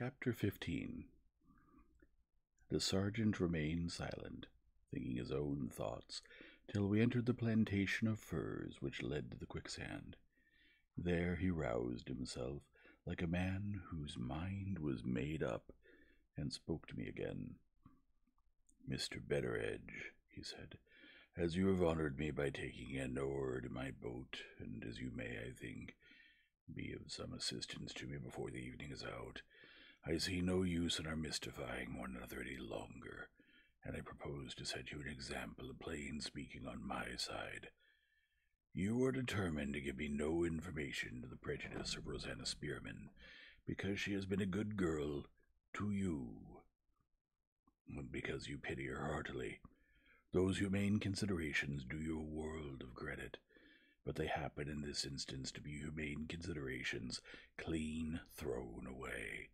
Chapter 15. The sergeant remained silent, thinking his own thoughts, till we entered the plantation of firs which led to the quicksand. There he roused himself, like a man whose mind was made up, and spoke to me again. "Mr. Betteredge," he said, "as you have honored me by taking an oar to my boat, and as you may, I think, be of some assistance to me before the evening is out, I see no use in our mystifying one another any longer, and I propose to set you an example of plain speaking on my side. You are determined to give me no information to the prejudice of Rosanna Spearman, because she has been a good girl to you, and because you pity her heartily. Those humane considerations do you a world of credit, but they happen in this instance to be humane considerations clean thrown away.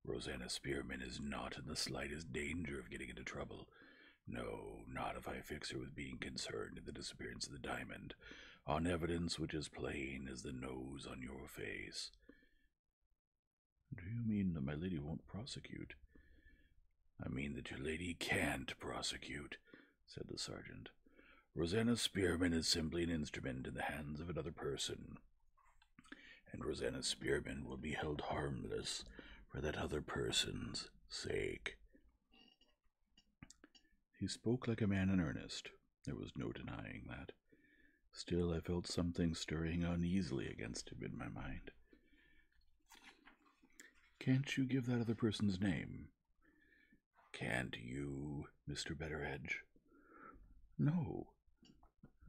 Rosanna Spearman is not in the slightest danger of getting into trouble. No, not if I fix her with being concerned in the disappearance of the diamond, on evidence which is plain as the nose on your face." "Do you mean that my lady won't prosecute?" "I mean that your lady can't prosecute," said the sergeant. "Rosanna Spearman is simply an instrument in the hands of another person, and Rosanna Spearman will be held harmless for that other person's sake." He spoke like a man in earnest. There was no denying that. Still, I felt something stirring uneasily against him in my mind. "Can't you give that other person's name?" "Can't you, Mr. Betteredge?" "No."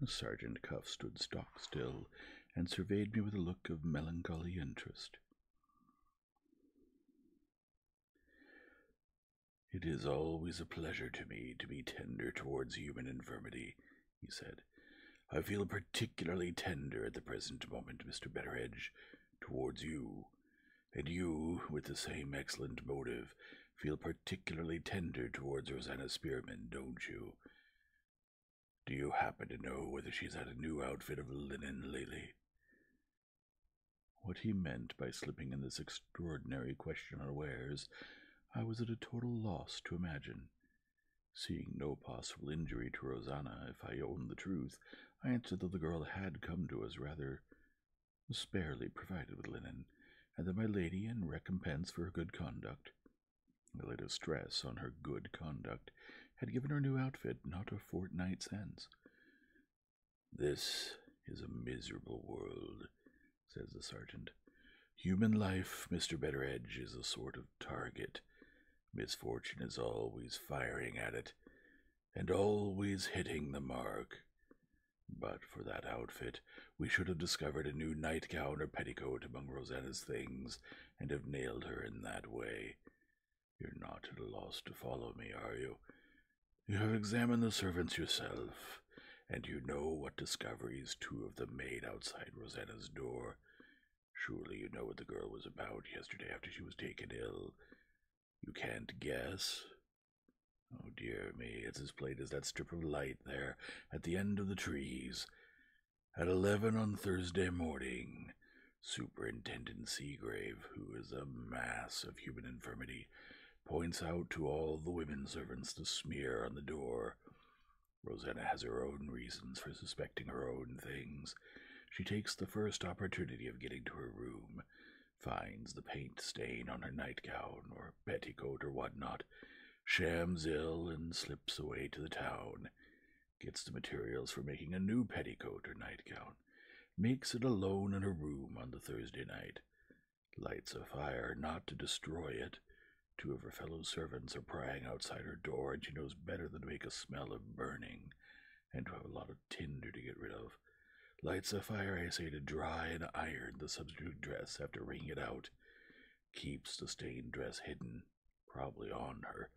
Sergeant Cuff stood stock still and surveyed me with a look of melancholy interest. "It is always a pleasure to me to be tender towards human infirmity," he said. "I feel particularly tender at the present moment, Mr. Betteredge, towards you, and you, with the same excellent motive, feel particularly tender towards Rosanna Spearman, don't you? Do you happen to know whether she's had a new outfit of linen lately?" What he meant by slipping in this extraordinary question unawares, I was at a total loss to imagine. Seeing no possible injury to Rosanna, if I owned the truth, I answered that the girl had come to us rather sparely provided with linen, and that my lady, in recompense for her good conduct, I laid a stress on her good conduct, had given her a new outfit not a fortnight since. "This is a miserable world," says the sergeant. "Human life, Mr. Betteredge, is a sort of target. Misfortune is always firing at it, and always hitting the mark. But for that outfit, we should have discovered a new nightgown or petticoat among Rosanna's things, and have nailed her in that way. You're not at a loss to follow me, are you? You have examined the servants yourself, and you know what discoveries two of them made outside Rosanna's door. Surely you know what the girl was about yesterday after she was taken ill. You can't guess? Oh, dear me, it's as plain as that strip of light there at the end of the trees. At 11 on Thursday morning, Superintendent Seagrave, who is a mass of human infirmity, points out to all the women servants the smear on the door. Rosanna has her own reasons for suspecting her own things. She takes the first opportunity of getting to her room, finds the paint stain on her nightgown or petticoat or what-not, shams ill and slips away to the town, gets the materials for making a new petticoat or nightgown, makes it alone in her room on the Thursday night, lights a fire not to destroy it. Two of her fellow servants are prying outside her door, and she knows better than to make a smell of burning, and to have a lot of tinder to get rid of. Lights a fire, I say, to dry and iron the substitute dress after wringing it out, keeps the stained dress hidden, probably on her,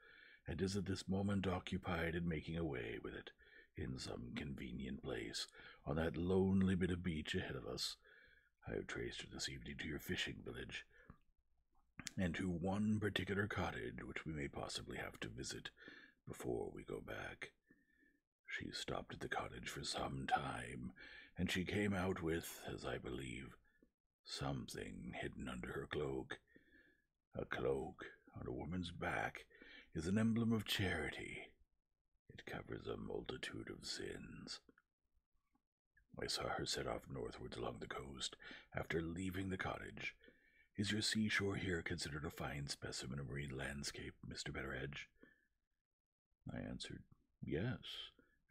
and is at this moment occupied in making away with it in some convenient place on that lonely bit of beach ahead of us. I have traced her this evening to your fishing village, and to one particular cottage which we may possibly have to visit before we go back. She stopped at the cottage for some time, and she came out with, as I believe, something hidden under her cloak. A cloak on a woman's back is an emblem of charity. It covers a multitude of sins. I saw her set off northwards along the coast after leaving the cottage. Is your seashore here considered a fine specimen of marine landscape, Mr. Betteredge? I answered, yes,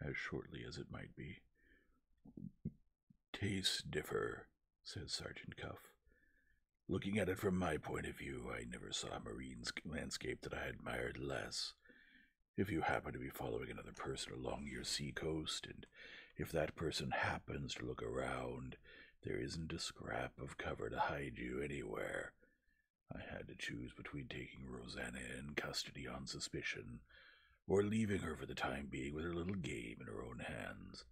as shortly as it might be. Tastes differ, says Sergeant Cuff. Looking at it from my point of view, I never saw a marine landscape that I admired less. If you happen to be following another person along your sea coast, and if that person happens to look around, there isn't a scrap of cover to hide you anywhere. I had to choose between taking Rosanna in custody on suspicion, or leaving her for the time being with her little game in her own hands.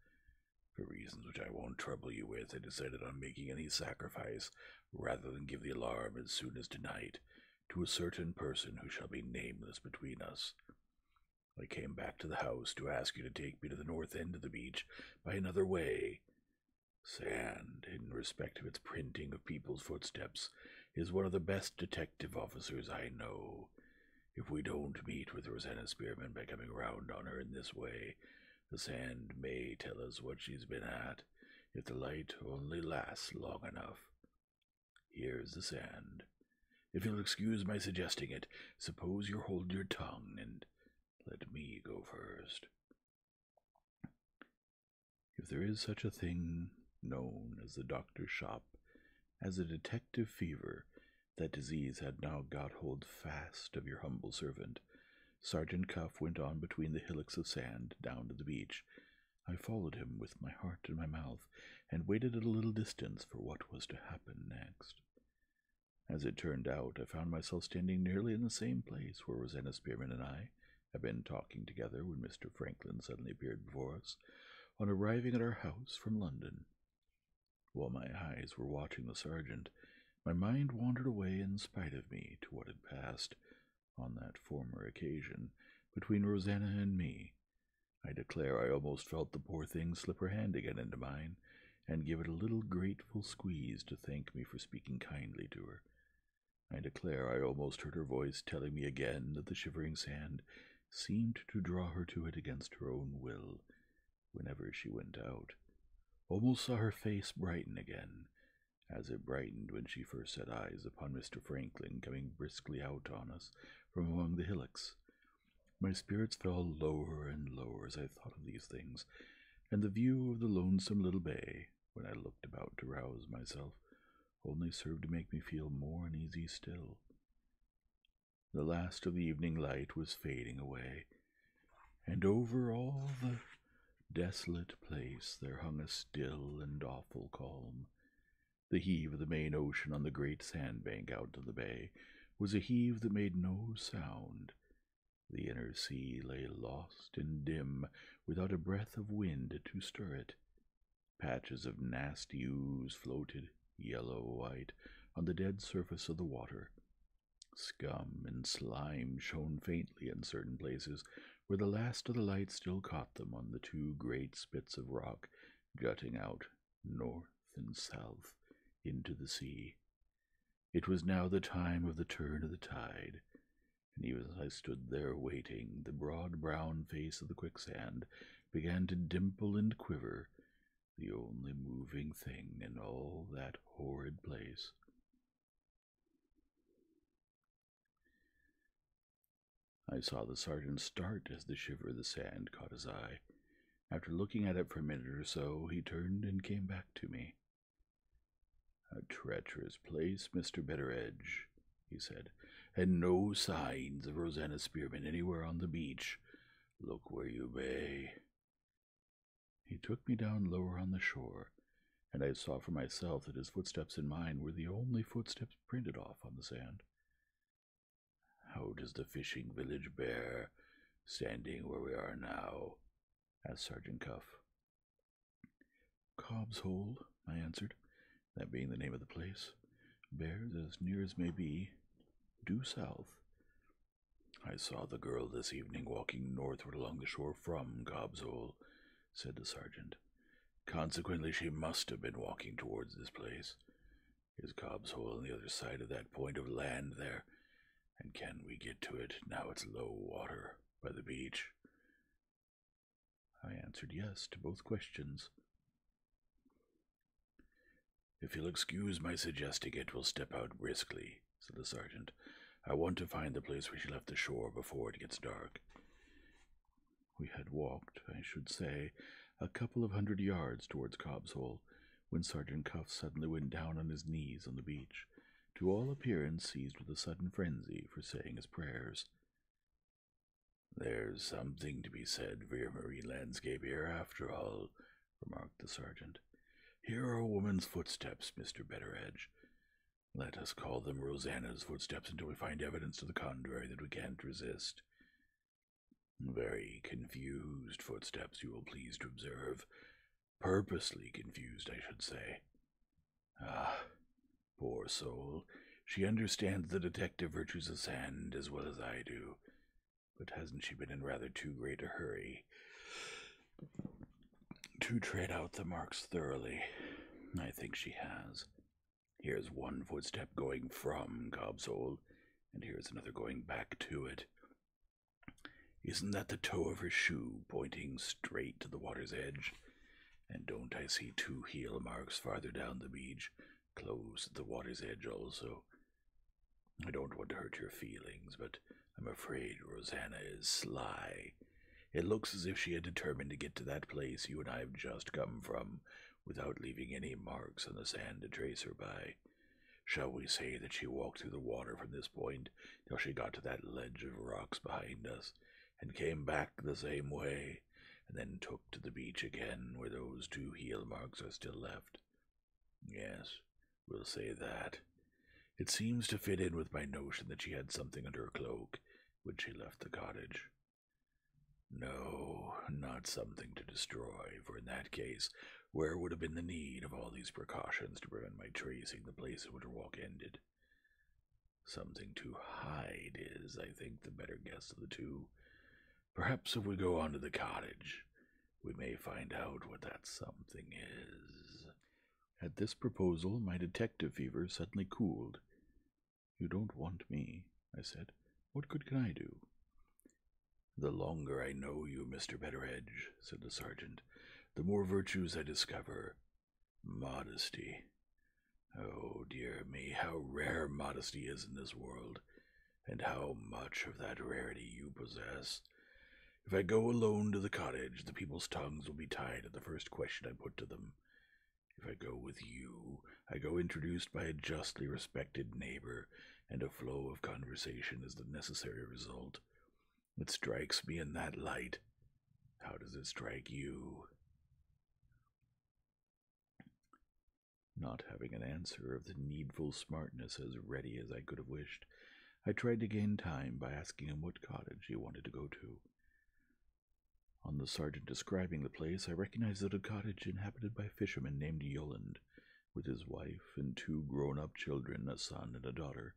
For reasons which I won't trouble you with, I decided on making any sacrifice rather than give the alarm as soon as tonight to a certain person who shall be nameless between us. I came back to the house to ask you to take me to the north end of the beach by another way. Sand, in respect of its printing of people's footsteps, is one of the best detective officers I know. If we don't meet with Rosanna Spearman by coming round on her in this way, the sand may tell us what she's been at, if the light only lasts long enough. Here's the sand. If you'll excuse my suggesting it, suppose you hold your tongue and let me go first. If there is such a thing known as the doctor's shop, as a detective fever, that disease had now got hold fast of your humble servant. Sergeant Cuff went on between the hillocks of sand down to the beach. I followed him with my heart in my mouth, and waited at a little distance for what was to happen next. As it turned out, I found myself standing nearly in the same place where Rosanna Spearman and I had been talking together when Mr. Franklin suddenly appeared before us, on arriving at our house from London. While my eyes were watching the sergeant, my mind wandered away in spite of me to what had passed on that former occasion between Rosanna and me. I declare I almost felt the poor thing slip her hand again into mine, and give it a little grateful squeeze to thank me for speaking kindly to her. I declare I almost heard her voice telling me again that the shivering sand seemed to draw her to it against her own will whenever she went out. Almost saw her face brighten again, as it brightened when she first set eyes upon Mr. Franklin coming briskly out on us from among the hillocks. My spirits fell lower and lower as I thought of these things, and the view of the lonesome little bay, when I looked about to rouse myself, only served to make me feel more uneasy still. The last of the evening light was fading away, and over all the desolate place there hung a still and awful calm. The heave of the main ocean on the great sandbank out to the bay was a heave that made no sound. The inner sea lay lost and dim, without a breath of wind to stir it. Patches of nasty ooze floated, yellow-white, on the dead surface of the water. Scum and slime shone faintly in certain places, where the last of the light still caught them on the two great spits of rock jutting out north and south into the sea. It was now the time of the turn of the tide, and even as I stood there waiting, the broad brown face of the quicksand began to dimple and quiver, the only moving thing in all that horrid place. I saw the sergeant start as the shiver of the sand caught his eye. After looking at it for a minute or so, he turned and came back to me. "A treacherous place, Mr. Betteredge," he said, "and no signs of Rosanna Spearman anywhere on the beach. Look where you may." He took me down lower on the shore, and I saw for myself that his footsteps and mine were the only footsteps printed off on the sand. "How does the fishing village bear, standing where we are now?" asked Sergeant Cuff. "Cobb's Hole," I answered, that being the name of the place, "bears, as near as may be, due south." "I saw the girl this evening walking northward along the shore from Cobb's Hole," said the sergeant. "Consequently, she must have been walking towards this place. Is Cobb's Hole on the other side of that point of land there?" can we get to it now it's low water by the beach? I answered yes to both questions. If you'll excuse my suggesting it, we'll step out briskly, said the sergeant. I want to find the place where she left the shore before it gets dark. We had walked, I should say, a couple of 100 yards towards Cobb's Hole, when Sergeant Cuff suddenly went down on his knees on the beach, to all appearance seized with a sudden frenzy for saying his prayers. There's something to be said for your marine landscape here, after all, remarked the sergeant. Here are a woman's footsteps, Mr. Betteredge. Let us call them Rosanna's footsteps until we find evidence to the contrary that we can't resist. Very confused footsteps, you will please to observe. Purposely confused, I should say. Ah, poor soul. She understands the detective virtues of sand as well as I do. But hasn't she been in rather too great a hurry to tread out the marks thoroughly? I think she has. Here's one footstep going from Cobb's Hole, and here's another going back to it. Isn't that the toe of her shoe pointing straight to the water's edge? And don't I see 2 heel marks farther down the beach, close at the water's edge also? I don't want to hurt your feelings, but I'm afraid Rosanna is sly. It looks as if she had determined to get to that place you and I have just come from, without leaving any marks on the sand to trace her by. Shall we say that she walked through the water from this point till she got to that ledge of rocks behind us, and came back the same way, and then took to the beach again where those 2 heel marks are still left? Yes, we'll say that. It seems to fit in with my notion that she had something under her cloak when she left the cottage. No, not something to destroy, for in that case, where would have been the need of all these precautions to prevent my tracing the place in which her walk ended? Something to hide is, I think, the better guess of the 2. Perhaps if we go on to the cottage, we may find out what that something is. At this proposal, my detective fever suddenly cooled. You don't want me, I said. What good can I do? The longer I know you, Mr. Betteredge, said the sergeant, the more virtues I discover. Modesty. Oh, dear me, how rare modesty is in this world, and how much of that rarity you possess. If I go alone to the cottage, the people's tongues will be tied at the first question I put to them. If I go with you, I go introduced by a justly respected neighbor, and a flow of conversation is the necessary result. It strikes me in that light. How does it strike you? Not having an answer of the needful smartness as ready as I could have wished, I tried to gain time by asking him what cottage he wanted to go to. On the sergeant describing the place, I recognized it a cottage inhabited by a fisherman named Yolland, with his wife and 2 grown-up children, a son and a daughter.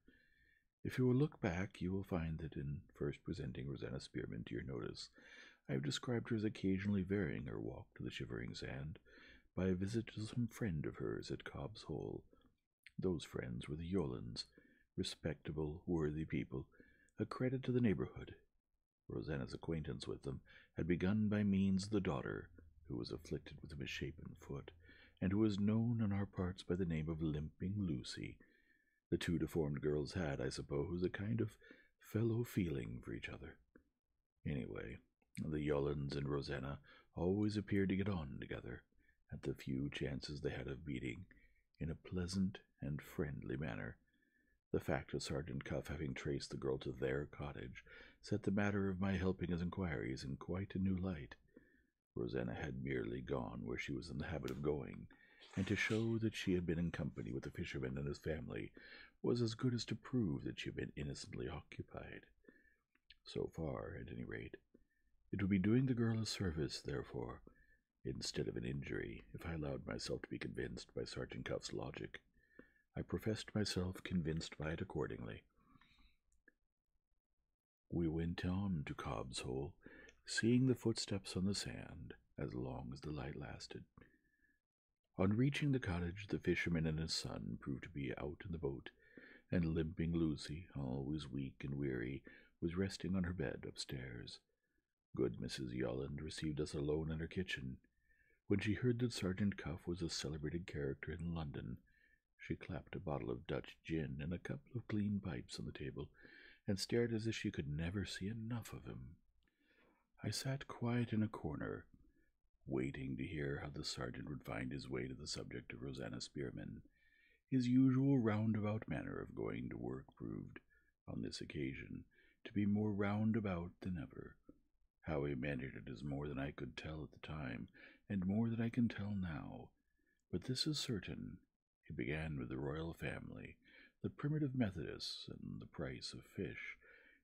If you will look back, you will find that in first presenting Rosanna Spearman to your notice, I have described her as occasionally varying her walk to the shivering sand by a visit to some friend of hers at Cobb's Hole. Those friends were the Yolands, respectable, worthy people, a credit to the neighborhood. Rosanna's acquaintance with them had begun by means of the daughter, who was afflicted with a misshapen foot, and who was known in our parts by the name of Limping Lucy. The 2 deformed girls had, I suppose, a kind of fellow feeling for each other. Anyway, the Yolands and Rosanna always appeared to get on together, at the few chances they had of meeting, in a pleasant and friendly manner. The fact of Sergeant Cuff having traced the girl to their cottage set the matter of my helping his inquiries in quite a new light. Rosanna had merely gone where she was in the habit of going, and to show that she had been in company with the fisherman and his family was as good as to prove that she had been innocently occupied. So far, at any rate, it would be doing the girl a service, therefore, instead of an injury, if I allowed myself to be convinced by Sergeant Cuff's logic. I professed myself convinced by it accordingly. We went on to Cobb's Hole, seeing the footsteps on the sand as long as the light lasted. On reaching the cottage, the fisherman and his son proved to be out in the boat, and limping Lucy, always weak and weary, was resting on her bed upstairs. Good Mrs. Yolland received us alone in her kitchen. When she heard that Sergeant Cuff was a celebrated character in London, she clapped a bottle of Dutch gin and a couple of clean pipes on the table, and stared as if she could never see enough of him. I sat quiet in a corner, waiting to hear how the sergeant would find his way to the subject of Rosanna Spearman. His usual roundabout manner of going to work proved, on this occasion, to be more roundabout than ever. How he managed it is more than I could tell at the time, and more than I can tell now. But this is certain. He began with the royal family, the primitive Methodists, and the price of fish,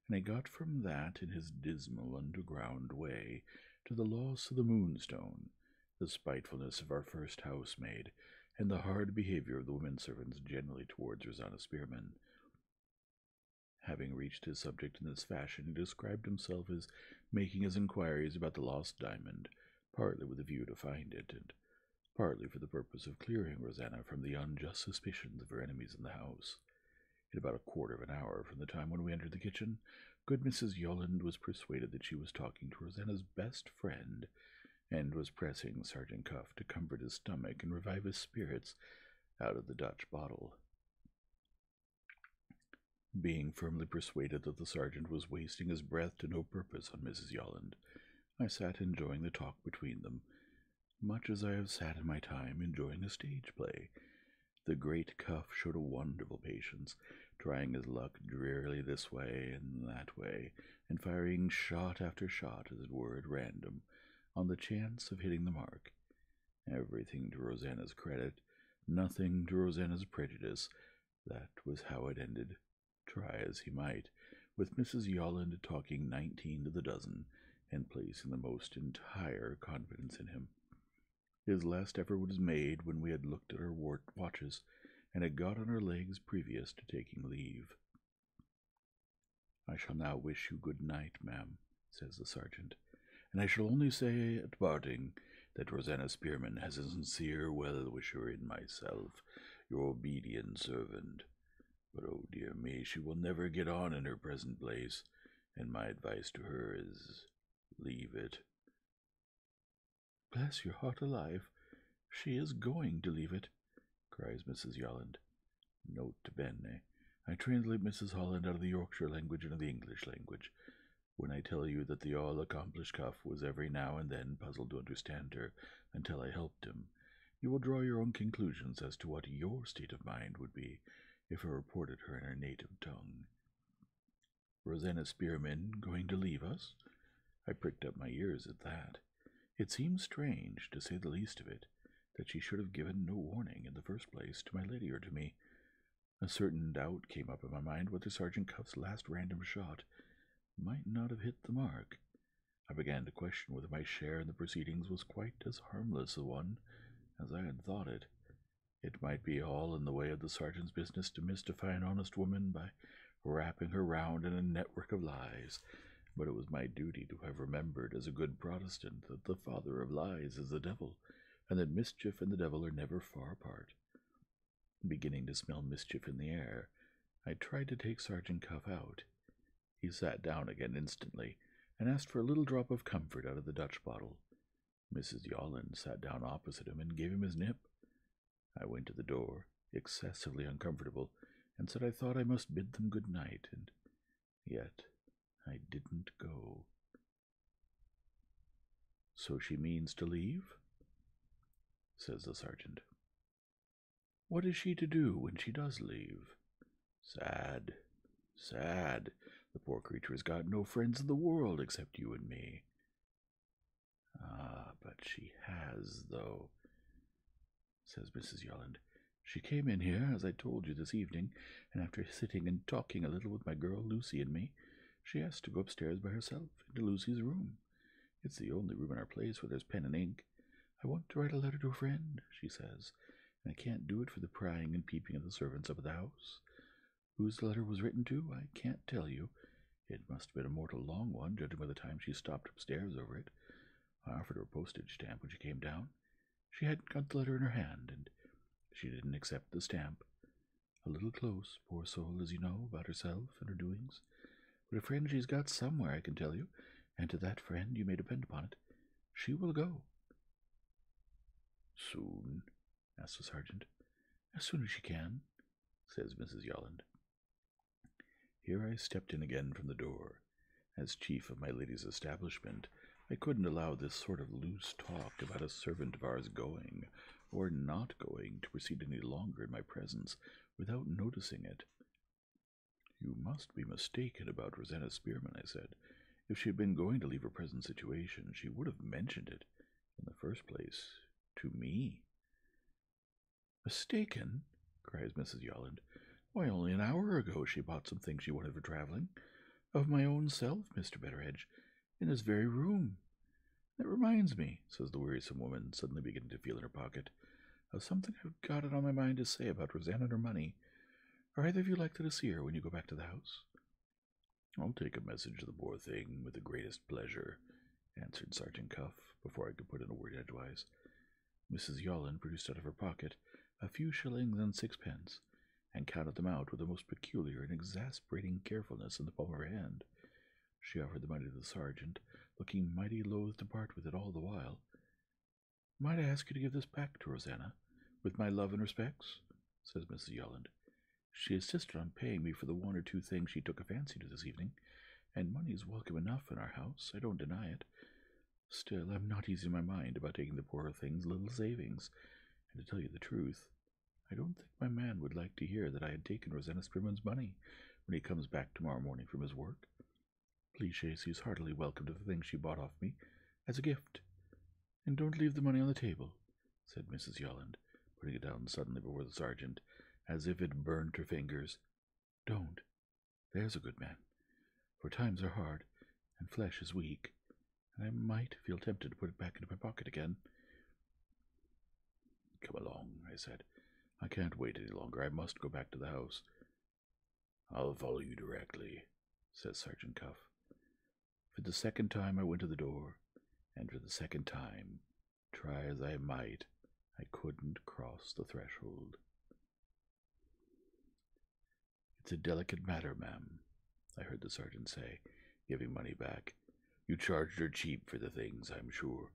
and he got from that, in his dismal underground way, to the loss of the Moonstone, the spitefulness of our first housemaid, and the hard behavior of the women servants generally towards Rosanna Spearman. Having reached his subject in this fashion, he described himself as making his inquiries about the lost diamond, partly with a view to find it, and partly for the purpose of clearing Rosanna from the unjust suspicions of her enemies in the house. In about a quarter of an hour from the time when we entered the kitchen, good Mrs. Yolland was persuaded that she was talking to Rosanna's best friend, and was pressing Sergeant Cuff to comfort his stomach and revive his spirits out of the Dutch bottle. Being firmly persuaded that the sergeant was wasting his breath to no purpose on Mrs. Yolland, I sat enjoying the talk between them, much as I have sat in my time enjoying a stage play. The great Cuff showed a wonderful patience, trying his luck drearily this way and that way, and firing shot after shot, as it were, at random, on the chance of hitting the mark. Everything to Rosanna's credit, nothing to Rosanna's prejudice. That was how it ended, try as he might, with Mrs. Yolland talking 19 to the dozen, and placing the most entire confidence in him. His last effort was made when we had looked at our watches, and had got on our legs previous to taking leave. "I shall now wish you good night, ma'am," says the sergeant, "and I shall only say at parting that Rosanna Spearman has a sincere well-wisher in myself, your obedient servant. But, oh dear me, she will never get on in her present place, and my advice to her is, leave it." "Bless your heart alive, she is going to leave it," cries Mrs. Yolland. Note bene. I translate Mrs. Holland out of the Yorkshire language into the English language. When I tell you that the all-accomplished Cuff was every now and then puzzled to understand her until I helped him, you will draw your own conclusions as to what your state of mind would be if I reported her in her native tongue. Rosanna Spearman going to leave us? I pricked up my ears at that. It seemed strange, to say the least of it, that she should have given no warning in the first place to my lady or to me. A certain doubt came up in my mind whether Sergeant Cuff's last random shot might not have hit the mark. I began to question whether my share in the proceedings was quite as harmless a one as I had thought it. It might be all in the way of the sergeant's business to mystify an honest woman by wrapping her round in a network of lies, but it was my duty to have remembered as a good Protestant that the father of lies is the devil, and that mischief and the devil are never far apart. Beginning to smell mischief in the air, I tried to take Sergeant Cuff out. He sat down again instantly, and asked for a little drop of comfort out of the Dutch bottle. Mrs. Yolland sat down opposite him and gave him his nip. I went to the door, excessively uncomfortable, and said I thought I must bid them good night, and yet I didn't go. "So she means to leave?" says the sergeant. "What is she to do when she does leave?" "Sad, sad. The poor creature has got no friends in the world except you and me." "Ah, but she has, though," says Mrs. Yolland. "She came in here, as I told you this evening, and after sitting and talking a little with my girl Lucy and me, she asked to go upstairs by herself into Lucy's room. It's the only room in our place where there's pen and ink. I want to write a letter to a friend, she says, and I can't do it for the prying and peeping of the servants up at the house. Whose the letter was written to, I can't tell you. It must have been a mortal long one, judging by the time she stopped upstairs over it. I offered her a postage stamp when she came down. She hadn't got the letter in her hand, and she didn't accept the stamp. A little close, poor soul, as you know, about herself and her doings. But a friend she's got somewhere, I can tell you, and to that friend you may depend upon it. She will go." "Soon?" asked the sergeant. "As soon as she can," says Mrs. Yolland. Here I stepped in again from the door. As chief of my lady's establishment, I couldn't allow this sort of loose talk about a servant of ours going, or not going, to proceed any longer in my presence without noticing it. "You must be mistaken about Rosanna Spearman," I said. "If she had been going to leave her present situation, she would have mentioned it, in the first place, to me." "Mistaken?" cries Mrs. Yolland. "Why, only an hour ago she bought some things she wanted for traveling. Of my own self, Mr. Betteredge, in this very room. That reminds me," says the wearisome woman, suddenly beginning to feel in her pocket, "of something I've got it on my mind to say about Rosanna and her money. Are either of you likely to see her when you go back to the house?" "I'll take a message to the poor thing with the greatest pleasure," answered Sergeant Cuff, before I could put in a word edgewise. Mrs. Yolland produced out of her pocket a few shillings and sixpence, and counted them out with the most peculiar and exasperating carefulness in the palm of her hand. She offered the money to the sergeant, looking mighty loath to part with it all the while. "Might I ask you to give this back to Rosanna, with my love and respects?" says Mrs. Yolland. "She insisted on paying me for the one or two things she took a fancy to this evening, and money's welcome enough in our house, I don't deny it. Still, I'm not easy in my mind about taking the poor thing's little savings, and to tell you the truth, I don't think my man would like to hear that I had taken Rosanna Spearman's money when he comes back tomorrow morning from his work. Please say he's heartily welcome to the things she bought off me, as a gift. And don't leave the money on the table," said Mrs. Yolland, putting it down suddenly before the sergeant, as if it burnt her fingers. "Don't. There's a good man. For times are hard, and flesh is weak, and I might feel tempted to put it back into my pocket again." "Come along," I said. "I can't wait any longer. I must go back to the house." "I'll follow you directly," says Sergeant Cuff. For the second time I went to the door, and for the second time, try as I might, I couldn't cross the threshold. "It's a delicate matter, ma'am," I heard the sergeant say, giving money back. "You charged her cheap for the things, I'm sure."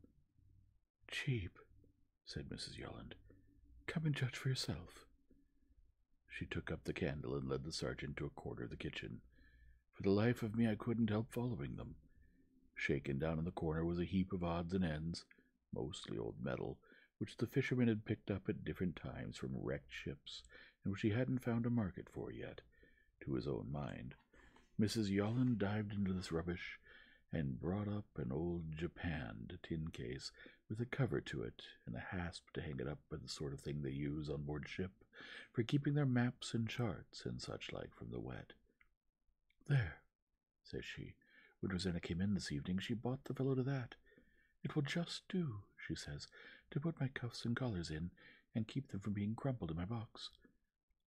"Cheap?" said Mrs. Yolland. "Come and judge for yourself." She took up the candle and led the sergeant to a corner of the kitchen. For the life of me I couldn't help following them. Shaken down in the corner was a heap of odds and ends, mostly old metal, which the fisherman had picked up at different times from wrecked ships, and which he hadn't found a market for yet, to his own mind. Mrs. Yolland dived into this rubbish, and brought up an old japanned tin case with a cover to it, and a hasp to hang it up by the sort of thing they use on board ship for keeping their maps and charts and such like from the wet. "There," says she. "When Rosanna came in this evening, she bought the fellow to that. It will just do," she says, "to put my cuffs and collars in, and keep them from being crumpled in my box.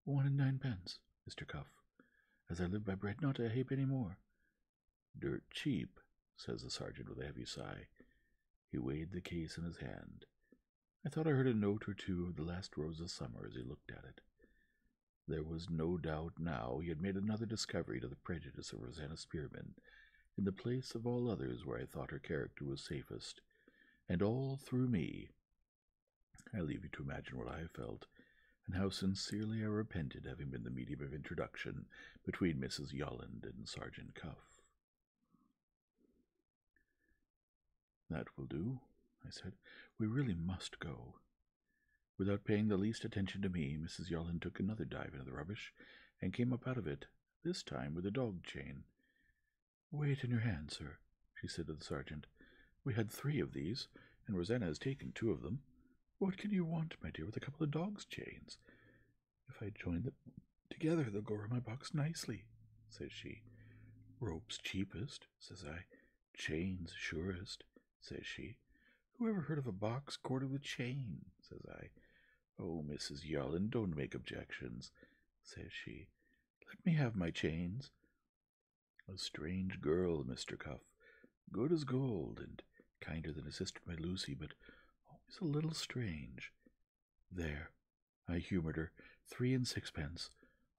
1 and 9 pence, Mr. Cuff. As I live by bread, not a halfpenny more." "Dirt cheap," says the sergeant with a heavy sigh. He weighed the case in his hand. I thought I heard a note or two of the last rose of summer as he looked at it. There was no doubt now he had made another discovery to the prejudice of Rosanna Spearman, in the place of all others where I thought her character was safest, and all through me. I leave you to imagine what I felt, and how sincerely I repented having been the medium of introduction between Mrs. Yolland and Sergeant Cuff. "That will do," I said. "We really must go." Without paying the least attention to me, Mrs. Yolland took another dive into the rubbish, and came up out of it, this time with a dog chain. "Weigh it in your hand, sir," she said to the sergeant. "We had 3 of these, and Rosanna has taken 2 of them. What can you want, my dear, with a couple of dogs' chains? If I join them together, they'll go around my box nicely," says she. "Rope's cheapest," says I. "Chains surest," says she. "Who ever heard of a box corded with chain?" says I. "Oh, Mrs. Yolland, don't make objections," says she. "Let me have my chains." A strange girl, Mr. Cuff, good as gold, and kinder than a sister, my Lucy, but always a little strange. There, I humoured her, 3 and 6 pence.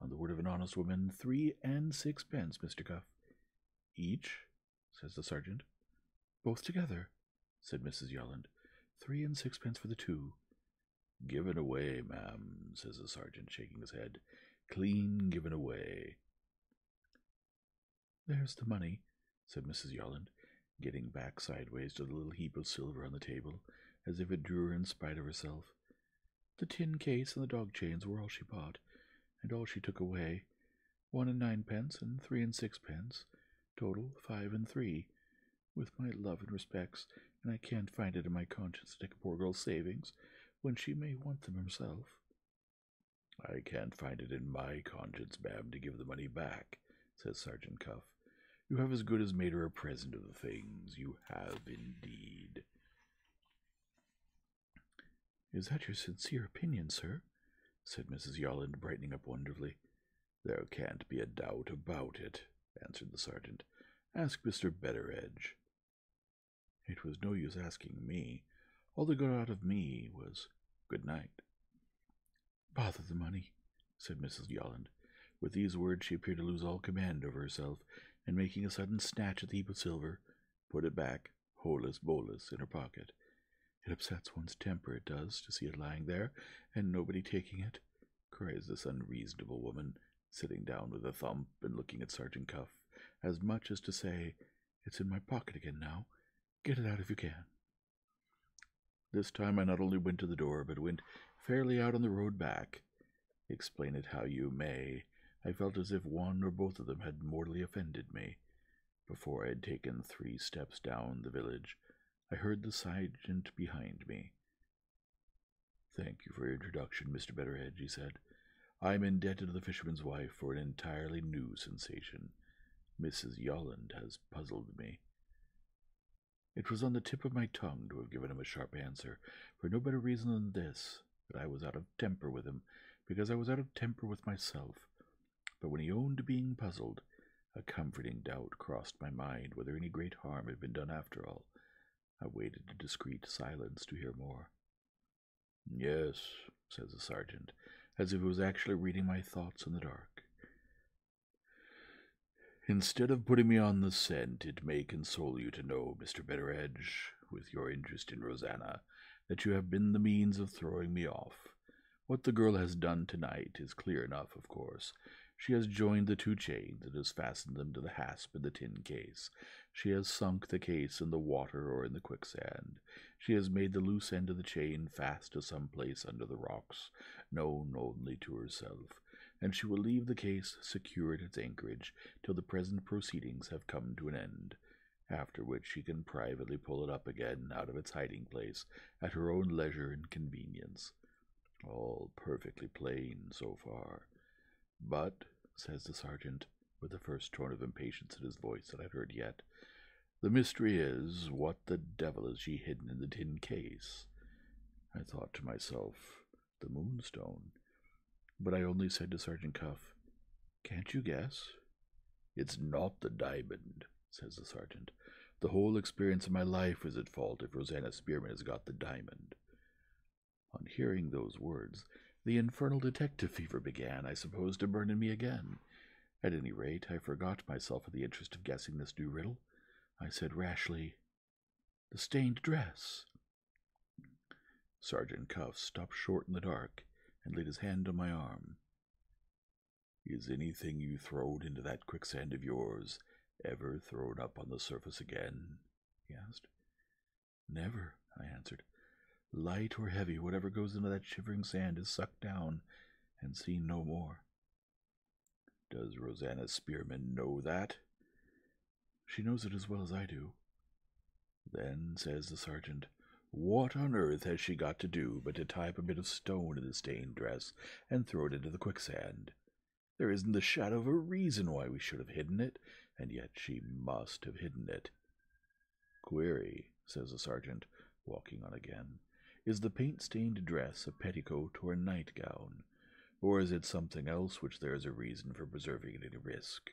On the word of an honest woman, 3 and 6 pence, Mr. Cuff. Each? Says the sergeant. Both together, said Mrs. Yolland. 3 and 6 pence for the two. Given away, ma'am, says the sergeant, shaking his head. Clean given away. There's the money, said Mrs. Yolland, getting back sideways to the little heap of silver on the table, as if it drew her in spite of herself. The tin case and the dog chains were all she bought, and all she took away. 1 and 9 pence, and 3 and 6 pence. Total 5 and 3. With my love and respects, and I can't find it in my conscience to take a poor girl's savings, when she may want them herself. I can't find it in my conscience, ma'am, to give the money back, says Sergeant Cuff. You have as good as made her a present of the things. You have indeed. Is that your sincere opinion, sir? Said Mrs. Yolland, brightening up wonderfully. There can't be a doubt about it, answered the sergeant. Ask Mr. Betteredge. It was no use asking me. All they got out of me was good night. Bother the money, said Mrs. Yolland. With these words she appeared to lose all command over herself, and making a sudden snatch at the heap of silver, put it back, holus bolus, in her pocket. It upsets one's temper, it does, to see it lying there, and nobody taking it, cries this unreasonable woman, sitting down with a thump and looking at Sergeant Cuff, as much as to say, It's in my pocket again now. Get it out if you can. This time I not only went to the door, but went fairly out on the road back. Explain it how you may, I felt as if one or both of them had mortally offended me. Before I had taken 3 steps down the village, I heard the sergeant behind me. Thank you for your introduction, Mr. Betteredge, he said. I am indebted to the fisherman's wife for an entirely new sensation. Mrs. Yolland has puzzled me. It was on the tip of my tongue to have given him a sharp answer, for no better reason than this, that I was out of temper with him, because I was out of temper with myself. But when he owned to being puzzled, a comforting doubt crossed my mind whether any great harm had been done after all. I waited in discreet silence to hear more. Yes, says the sergeant, as if he was actually reading my thoughts in the dark. Instead of putting me on the scent, it may console you to know, Mr. Betteredge, with your interest in Rosanna, that you have been the means of throwing me off. What the girl has done tonight is clear enough, of course. She has joined the 2 chains and has fastened them to the hasp in the tin case. She has sunk the case in the water or in the quicksand. She has made the loose end of the chain fast to some place under the rocks, known only to herself, and she will leave the case secure at its anchorage till the present proceedings have come to an end, after which she can privately pull it up again out of its hiding-place at her own leisure and convenience. All perfectly plain so far. But, says the sergeant, with the first tone of impatience in his voice that I'd heard yet, the mystery is, what the devil is she hidden in the tin case? I thought to myself, the Moonstone. But I only said to Sergeant Cuff, Can't you guess? It's not the diamond, says the sergeant. The whole experience of my life is at fault if Rosanna Spearman has got the diamond. On hearing those words, the infernal detective fever began, I suppose, to burn in me again. At any rate, I forgot myself in the interest of guessing this new riddle. I said rashly, The stained dress. Sergeant Cuff stopped short in the dark and laid his hand on my arm. Is anything you throwed into that quicksand of yours ever thrown up on the surface again? He asked. Never, I answered. Light or heavy, whatever goes into that shivering sand is sucked down and seen no more. Does Rosanna Spearman know that? She knows it as well as I do. Then, says the sergeant, what on earth has she got to do but to tie up a bit of stone in the stained dress and throw it into the quicksand? There isn't the shadow of a reason why we should have hidden it, and yet she must have hidden it. Query, says the sergeant, walking on again, is the paint-stained dress a petticoat or a nightgown, or is it something else which there is a reason for preserving at any risk?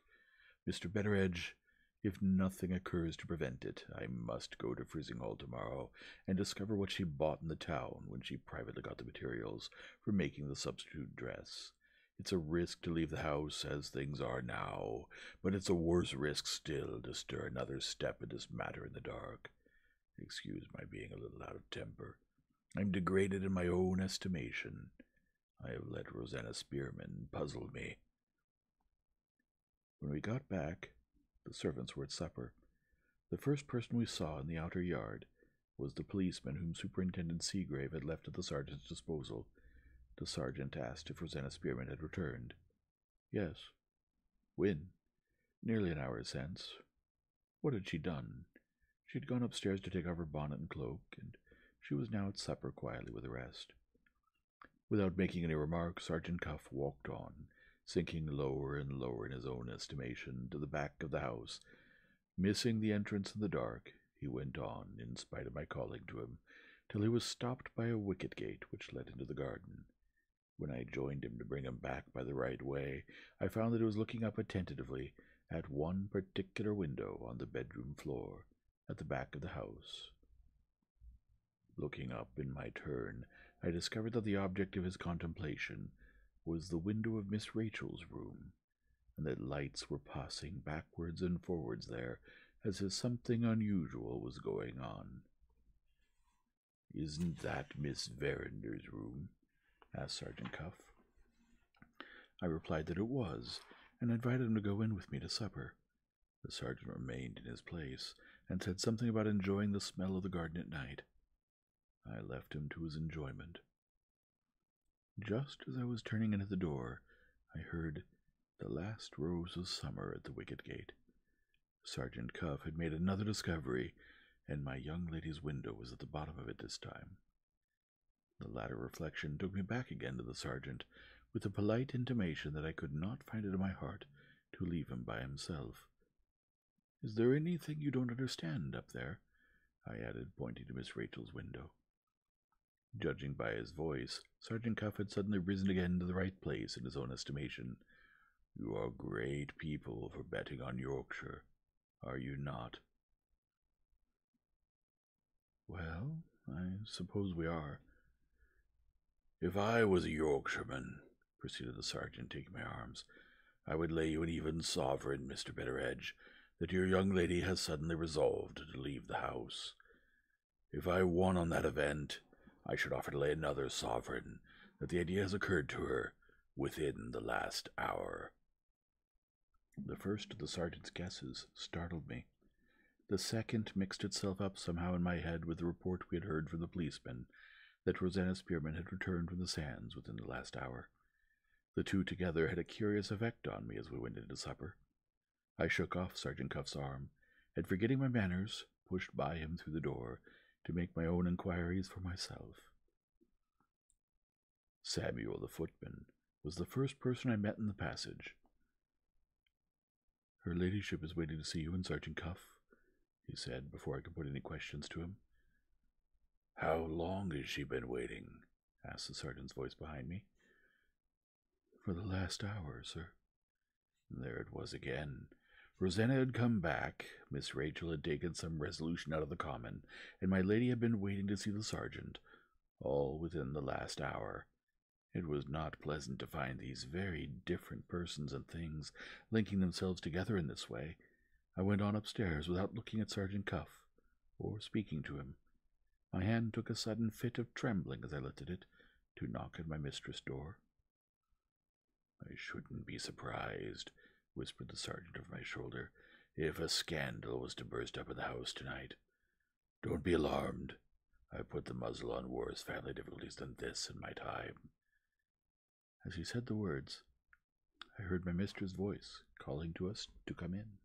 Mr. Betteredge, if nothing occurs to prevent it, I must go to Frizinghall tomorrow and discover what she bought in the town when she privately got the materials for making the substitute dress. It's a risk to leave the house as things are now, but it's a worse risk still to stir another step in this matter in the dark. Excuse my being a little out of temper. I'm degraded in my own estimation. I have let Rosanna Spearman puzzle me. When we got back, the servants were at supper. The first person we saw in the outer yard was the policeman whom Superintendent Seagrave had left at the sergeant's disposal. The sergeant asked if Rosanna Spearman had returned. Yes. When? Nearly an hour since. What had she done? She had gone upstairs to take off her bonnet and cloak, and she was now at supper quietly with the rest. Without making any remark, Sergeant Cuff walked on, sinking lower and lower in his own estimation, to the back of the house. Missing the entrance in the dark, he went on, in spite of my calling to him, till he was stopped by a wicket gate which led into the garden. When I joined him to bring him back by the right way, I found that he was looking up attentively at one particular window on the bedroom floor, at the back of the house. Looking up in my turn, I discovered that the object of his contemplation was the window of Miss Rachel's room, and that lights were passing backwards and forwards there, as if something unusual was going on. "Isn't that Miss Verander's room?" asked Sergeant Cuff. I replied that it was, and invited him to go in with me to supper. The sergeant remained in his place, and said something about enjoying the smell of the garden at night. I left him to his enjoyment. Just as I was turning in at the door, I heard the last rose of summer at the wicket gate. Sergeant Cuff had made another discovery, and my young lady's window was at the bottom of it this time. The latter reflection took me back again to the sergeant, with a polite intimation that I could not find it in my heart to leave him by himself. "Is there anything you don't understand up there?" I added, pointing to Miss Rachel's window. Judging by his voice, Sergeant Cuff had suddenly risen again to the right place in his own estimation. "You are great people for betting on Yorkshire, are you not?" "Well, I suppose we are." "If I was a Yorkshireman," proceeded the sergeant, taking my arms, "I would lay you an even sovereign, Mr. Betteredge, that your young lady has suddenly resolved to leave the house. If I won on that event, I should offer to lay another sovereign that the idea has occurred to her within the last hour." The first of the sergeant's guesses startled me. The second mixed itself up somehow in my head with the report we had heard from the policeman, that Rosanna Spearman had returned from the sands within the last hour. The two together had a curious effect on me as we went into supper. I shook off Sergeant Cuff's arm, and forgetting my manners, pushed by him through the door to make my own inquiries for myself. Samuel, the footman, was the first person I met in the passage. "Her ladyship is waiting to see you and Sergeant Cuff," he said, before I could put any questions to him. "How long has she been waiting?" asked the sergeant's voice behind me. "For the last hour, sir." There it was again. Rosanna had come back, Miss Rachel had taken some resolution out of the common, and my lady had been waiting to see the sergeant, all within the last hour. It was not pleasant to find these very different persons and things linking themselves together in this way. I went on upstairs without looking at Sergeant Cuff, or speaking to him. My hand took a sudden fit of trembling as I lifted it to knock at my mistress' door. "I shouldn't be surprised," whispered the sergeant over my shoulder, "if a scandal was to burst up in the house tonight. Don't be alarmed. I've put the muzzle on worse family difficulties than this in my time." As he said the words, I heard my mistress' voice calling to us to come in.